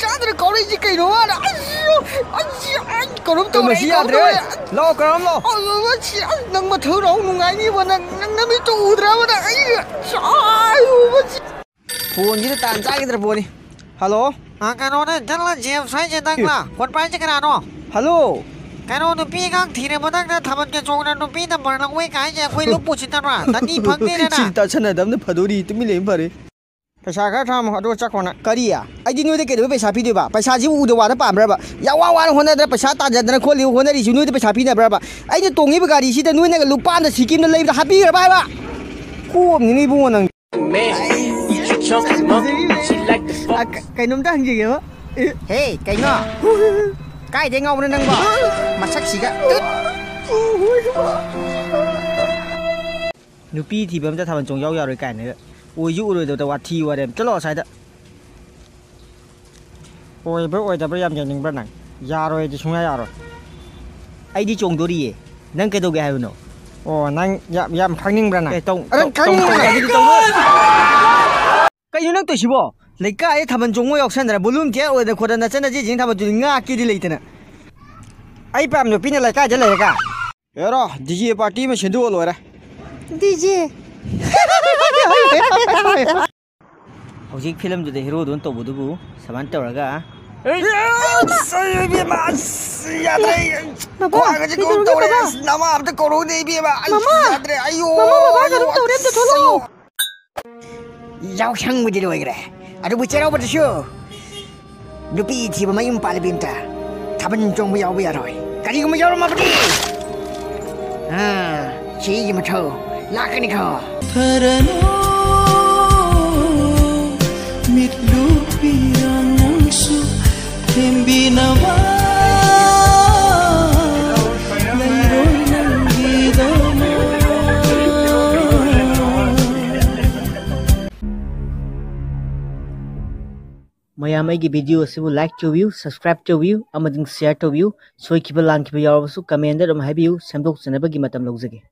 चादर कौड़ी जी कहीं रोआ ना करूँ तो मसी याद रे लो करम लो नंग मत हो रहा नुंगाइनी बना नंग नमी तो उधरा बना फोन जी तान चा किधर फोन हेलो कनो ने जल्ला जेब साइ जे दंगला कोन पाइ जे करा नो हेलो कनो नु पी गांग थीरे बदंग ना थमन के चोंग ना नु पी द बरना वे काय जे कोई लोग पूछी तरा तनी फंगने रे ना चिंता छन दम ने फदोरी तुम ले भरे पैसा खा थाम अदो चकोना करिया आई दिनु दे के पैसा पी देबा पैसा जी उदो वादा पामब्राबा या वा वा होना दे पैसा ताजदना खोलि होना रि नु दे पैसा पी देब्राबा आई ने तोंगी बे गाड़ी सी दे नु ने लुपा न सिकिम न लेब हापी रे बाबा को नि बुंग नंग कइनुम दा हंजे गेबा हे कइनो काय दे ngau नंग बा मसक सिगा नुपी थीबम दा थाबन चोंग याव यारोय काय ने ओय यु उरोय द वाथी वारेम चलो साइड ओय बे ओय द बे याम जनिंग बा नंग यारोय दि सुंगा यारोय आई दि चोंग दोरिये नंग के दोगे हायनो ओ नंग याम खंगनिंग ब्रा नंग तों अरं खंगनिंग कइनो नंग तोसिबो लेका ए थाबन चोंगो यावसनरा बुलुम के ओय द खोदना चना जे जिंग थाबन जुंगा की दि लेतना आई पाम नो पिने लेका जे लेका एरो डीजे पार्टी में सिंदु लोरा डीजे हौजिक फिल्म जुदे हीरो दोन तोबुदुबु समान तौरगा सही मास यादरे कोगा जे कोन तौरे नामा अब त करो दे बे बा यादरे अयो मामा बाबा तौरे त थोलो याव संग मुदि लोइग्रे अदु बुचेराव बदसु नुपी थिबा मयुम पालबिमता थाबन जोंबु याव यारोय करिगुम याव माबदि ची मथौ लाकनि खा थरनो mitlu pirang nangsu tembinawa layroy nang gidama Mayam ai gi video asibu like to view subscribe to view amading share to view soikhiba langkhiba yaorabasu comment da dum haibiu semdok janaba gi matam logzage